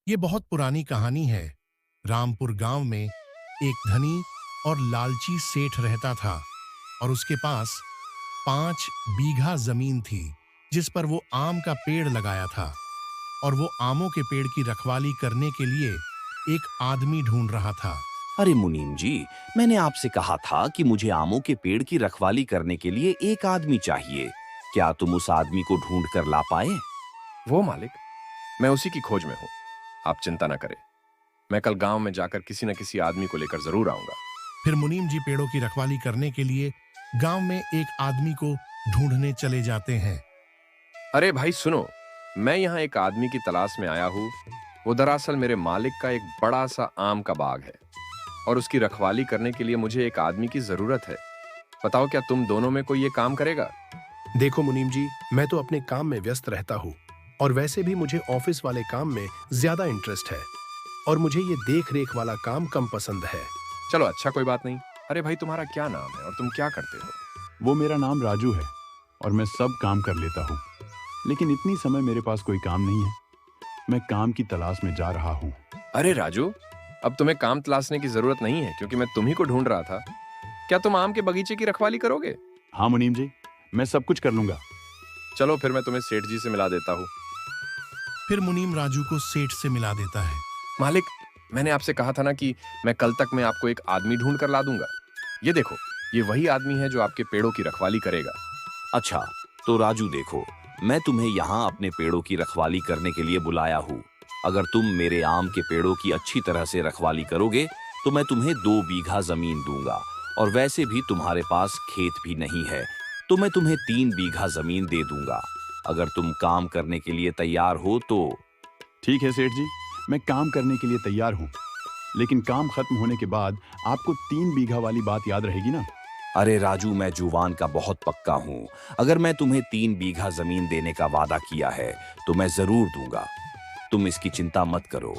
ये बहुत पुरानी कहानी है। रामपुर गांव में एक धनी और लालची सेठ रहता था और उसके पास 5 बीघा जमीन थी जिस पर वो आम का पेड़ लगाया था और वो आमों के पेड़ की रखवाली करने के लिए एक आदमी ढूंढ रहा था। अरे मुनीम जी, मैंने आपसे कहा था कि मुझे आमों के पेड़ की रखवाली करने के लिए एक आदमी चाहिए। क्या तुम उस आदमी को ढूंढ कर ला पाए? वो मालिक, मैं उसी की खोज में हूँ। आप चिंता ना करें। मैं कल गांव में जाकर किसी न किसी आदमी को लेकर जरूर आऊंगा। फिर मुनीम जी पेड़ों की रखवाली करने के लिए गांव में एक आदमी को ढूंढने चले जाते हैं। अरे भाई सुनो, मैं यहाँ एक आदमी की तलाश में आया हूँ। वो दरअसल मेरे मालिक का एक बड़ा सा आम का बाग है और उसकी रखवाली करने के लिए मुझे एक आदमी की जरूरत है। बताओ, क्या तुम दोनों में कोई ये काम करेगा? देखो मुनीम जी, मैं तो अपने काम में व्यस्त रहता हूँ और वैसे भी मुझे ऑफिस वाले काम में ज्यादा इंटरेस्ट है और मुझे ये देख रेख वाला काम कम पसंद है। चलो अच्छा, कोई बात नहीं। अरे भाई, तुम्हारा क्या नाम है और तुम क्या करते हो? वो मेरा नाम राजू है और मैं सब काम कर लेता हूँ, लेकिन इतनी समय मेरे पास कोई काम नहीं है। मैं काम की तलाश में जा रहा हूँ। अरे राजू, अब तुम्हें काम तलाशने की जरूरत नहीं है क्योंकि मैं तुम्ही को ढूंढ रहा था। क्या तुम आम के बगीचे की रखवाली करोगे? हाँ मुनीम जी, मैं सब कुछ कर लूंगा। चलो फिर मैं तुम्हें सेठ जी से मिला देता हूँ। फिर मुनीम राजू को सेठ से मिला देता है। मालिक, मैंने आपसे कहा था ना कि मैं कल तक में आपको एक आदमी ढूंढ कर ला दूंगा। ये देखो, ये वही आदमी है जो आपके पेड़ों की रखवाली करेगा। अच्छा, तो राजू देखो, मैं तुम्हें यहाँ अपने पेड़ों की रखवाली करने के लिए बुलाया हूँ। अगर तुम मेरे आम के पेड़ों की अच्छी तरह से रखवाली करोगे तो मैं तुम्हें 2 बीघा जमीन दूंगा, और वैसे भी तुम्हारे पास खेत भी नहीं है तो मैं तुम्हें 3 बीघा जमीन दे दूंगा। अगर तुम काम करने के लिए तैयार हो तो। ठीक है सेठ जी, मैं काम करने के लिए तैयार हूँ, लेकिन काम खत्म होने के बाद आपको 3 बीघा वाली बात याद रहेगी ना? अरे राजू, मैं जुबान का बहुत पक्का हूँ। अगर मैं तुम्हें 3 बीघा जमीन देने का वादा किया है तो मैं जरूर दूंगा। तुम इसकी चिंता मत करो।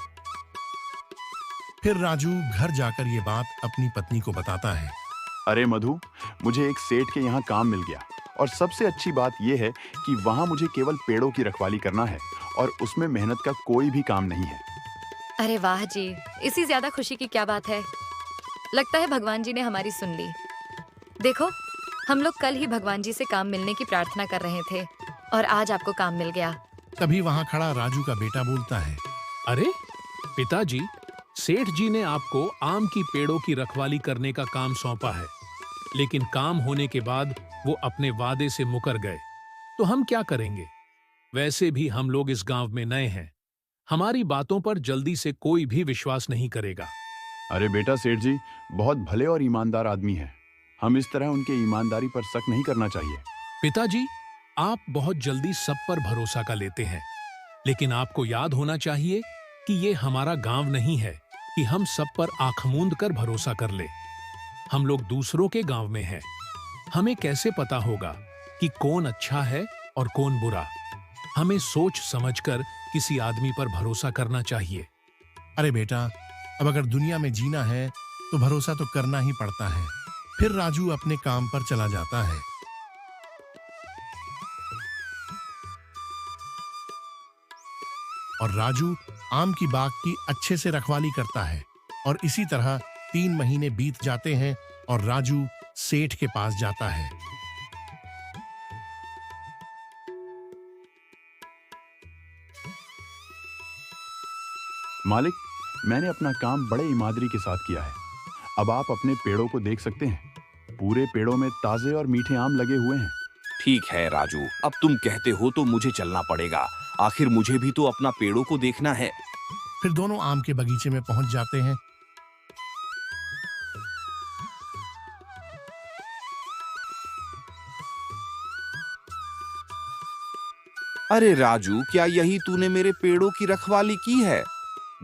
फिर राजू घर जाकर ये बात अपनी पत्नी को बताता है। अरे मधु, मुझे एक सेठ के यहाँ काम मिल गया और सबसे अच्छी बात यह है कि वहाँ मुझे केवल पेड़ों की रखवाली करना है और उसमें मेहनत का कोई भी काम नहीं है। अरे वाह जी, इससे ज्यादा खुशी की क्या बात है। लगता है भगवान जी ने हमारी सुन ली। देखो, हम लोग कल ही भगवान जी से काम मिलने की प्रार्थना कर रहे थे और आज आपको काम मिल गया। तभी वहां खड़ा राजू का बेटा बोलता है। अरे पिताजी, सेठ जी ने आपको आम की पेड़ों की रखवाली करने का काम सौंपा है, लेकिन काम होने के बाद वो अपने वादे से मुकर गए। तो हम क्या करेंगे? वैसे भी हम लोग इस गांव में नए हैं, हमारी बातों पर जल्दी से कोई भी विश्वास नहीं करेगा। अरे बेटा, सेठ जी बहुत भले और ईमानदार आदमी हैं। हम इस तरह उनके ईमानदारी पर शक नहीं करना चाहिए। पिताजी, आप बहुत जल्दी सब पर भरोसा कर लेते हैं, लेकिन आपको याद होना चाहिए कि ये हमारा गांव नहीं है कि हम सब पर आंख मूंद कर भरोसा कर ले। हम लोग दूसरों के गांव में हैं। हमें कैसे पता होगा कि कौन अच्छा है और कौन बुरा? हमें सोच समझकर किसी आदमी पर भरोसा करना चाहिए। अरे बेटा, अब अगर दुनिया में जीना है तो भरोसा तो करना ही पड़ता है। फिर राजू अपने काम पर चला जाता है। और राजू आम की बाग की अच्छे से रखवाली करता है और इसी तरह 3 महीने बीत जाते हैं और राजू सेठ के पास जाता है। मालिक, मैंने अपना काम बड़े ईमानदारी के साथ किया है। अब आप अपने पेड़ों को देख सकते हैं। पूरे पेड़ों में ताजे और मीठे आम लगे हुए हैं। ठीक है राजू, अब तुम कहते हो तो मुझे चलना पड़ेगा। आखिर मुझे भी तो अपना पेड़ों को देखना है। फिर दोनों आम के बगीचे में पहुंच जाते हैं। अरे राजू, क्या यही तूने मेरे पेड़ों की रखवाली की है?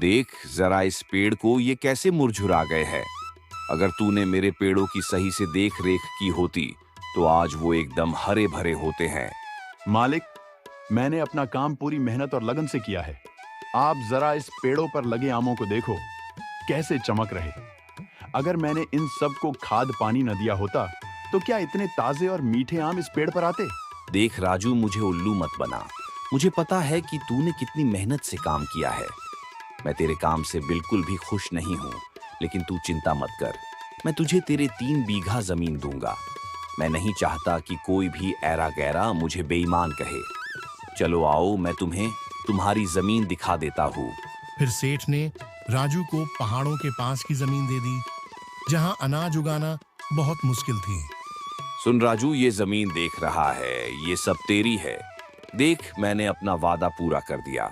देख जरा इस पेड़ को, ये कैसे मुरझुरा गए हैं। अगर तूने मेरे पेड़ों की सही से देख रेख की होती तो आज वो एकदम हरे भरे होते हैं। मालिक, मैंने अपना काम पूरी मेहनत और लगन से किया है। आप जरा इस पेड़ों पर लगे आमों को देखो, कैसे चमक रहे। अगर मैंने इन सब को खाद पानी न दिया होता तो क्या इतने ताजे और मीठे आम इस पेड़ पर आते? देख राजू, मुझे उल्लू मत बना। मुझे पता है कि तूने कितनी मेहनत से काम किया है। मैं तेरे काम से बिल्कुल भी खुश नहीं हूँ, लेकिन तू चिंता मत कर। मैं तुझे तेरे 3 बीघा जमीन दूंगा। मैं नहीं चाहता कि कोई भी ऐरा गैरा मुझे बेईमान कहे। चलो आओ, मैं तुम्हें तुम्हारी जमीन दिखा देता हूँ। फिर सेठ ने राजू को पहाड़ों के पास की जमीन दे दी, जहां अनाज उगाना बहुत मुश्किल थी। सुन राजू, ये जमीन देख रहा है, ये सब तेरी है। देख, मैंने अपना वादा पूरा कर दिया।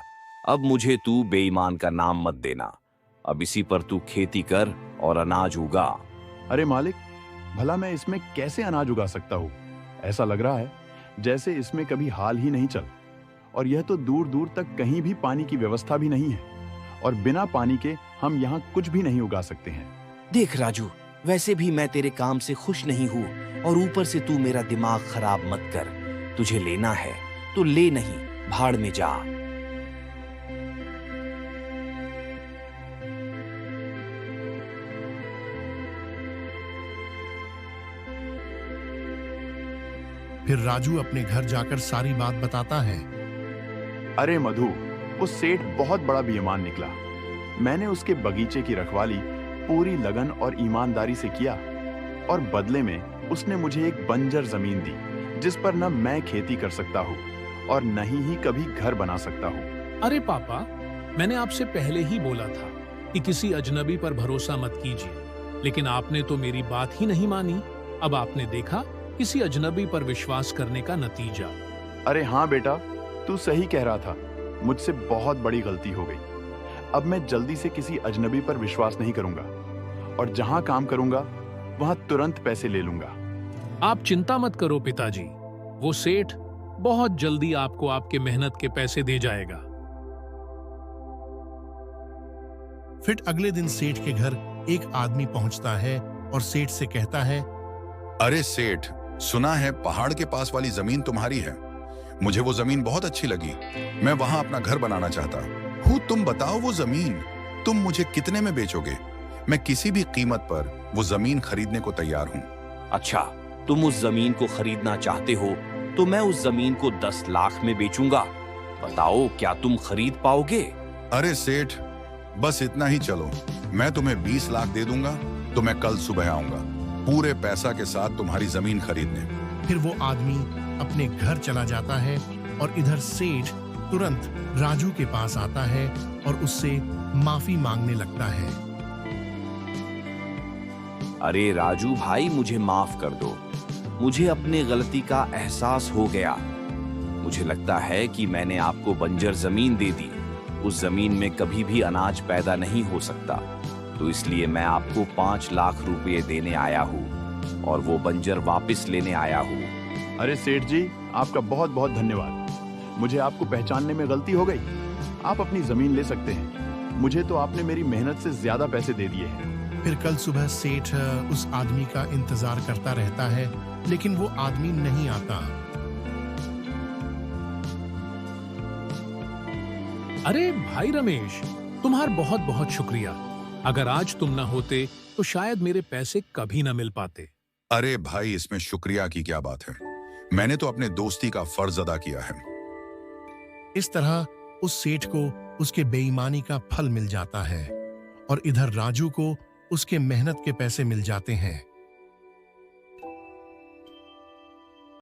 अब मुझे तू बेईमान का नाम मत देना। अब इसी पर तू खेती कर और अनाज उगा। अरे मालिक, भला मैं इसमें कैसे अनाज उगा सकता हूँ? ऐसा लग रहा है जैसे इसमें कभी हाल ही नहीं चल, और यह तो दूर दूर तक कहीं भी पानी की व्यवस्था भी नहीं है, और बिना पानी के हम यहाँ कुछ भी नहीं उगा सकते हैं। देख राजू, वैसे भी मैं तेरे काम से खुश नहीं हूँ, और ऊपर से तू मेरा दिमाग खराब मत कर। तुझे लेना है तो ले, नहीं भाड़ में जा। फिर राजू अपने घर जाकर सारी बात बताता है। अरे मधु, वो सेठ बहुत बड़ा बेईमान निकला। मैंने उसके बगीचे की रखवाली पूरी लगन और ईमानदारी से किया, और बदले में उसने मुझे एक बंजर जमीन दी, जिस पर न मैं खेती कर सकता हूँ और न ही कभी घर बना सकता हूँ। अरे पापा, मैंने आपसे पहले ही बोला था कि किसी अजनबी पर भरोसा मत कीजिए, लेकिन आपने तो मेरी बात ही नहीं मानी। अब आपने देखा किसी अजनबी पर विश्वास करने का नतीजा। अरे हाँ बेटा, तू सही कह रहा था। मुझसे बहुत बड़ी गलती हो गई। अब मैं जल्दी से किसी अजनबी पर विश्वास नहीं करूंगा, और जहां काम करूंगा वहां तुरंत पैसे ले लूंगा। आप चिंता मत करो पिताजी, वो सेठ बहुत जल्दी आपको आपके मेहनत के पैसे दे जाएगा। फिर अगले दिन सेठ के घर एक आदमी पहुंचता है और सेठ से कहता है, अरे सेठ, सुना है पहाड़ के पास वाली जमीन तुम्हारी है। मुझे वो जमीन बहुत अच्छी लगी। मैं वहां अपना घर बनाना चाहता हूँ। तुम बताओ, वो जमीन तुम मुझे कितने में बेचोगे? मैं किसी भी कीमत पर वो जमीन खरीदने को तैयार हूँ। अच्छा, तुम उस जमीन को खरीदना चाहते हो तो मैं उस जमीन को 10 लाख में बेचूंगा। बताओ, क्या तुम खरीद पाओगे? अरे सेठ, बस इतना ही चलो। मैं तुम्हें 20 लाख दे दूंगा, तो मैं कल सुबह आऊंगा पूरे पैसा के साथ तुम्हारी जमीन खरीदने। फिर वो आदमी अपने घर चला जाता है, और इधर सेठ तुरंत राजू के पास आता है और उससे माफी मांगने लगता है। अरे राजू भाई, मुझे माफ कर दो। मुझे अपने गलती का एहसास हो गया। मुझे लगता है कि मैंने आपको बंजर जमीन दे दी। उस जमीन में कभी भी अनाज पैदा नहीं हो सकता, तो इसलिए मैं आपको 5 लाख रुपए देने आया हूँ, और वो बंजर वापस लेने आया हूँ। अरे सेठ जी, आपका बहुत बहुत धन्यवाद। मुझे आपको पहचानने में गलती हो गई। आप अपनी जमीन ले सकते हैं। मुझे तो आपने मेरी मेहनत से ज्यादा पैसे दे दिए हैं। फिर कल सुबह सेठ उस आदमी का इंतजार करता रहता है, लेकिन वो आदमी नहीं आता। अरे भाई रमेश, तुम्हारा बहुत बहुत शुक्रिया। अगर आज तुम ना होते तो शायद मेरे पैसे कभी ना मिल पाते। अरे भाई, इसमें शुक्रिया की क्या बात है? मैंने तो अपने दोस्ती का फर्ज अदा किया है। इस तरह उस सेठ को उसके बेईमानी का फल मिल जाता है, और इधर राजू को उसके मेहनत के पैसे मिल जाते हैं।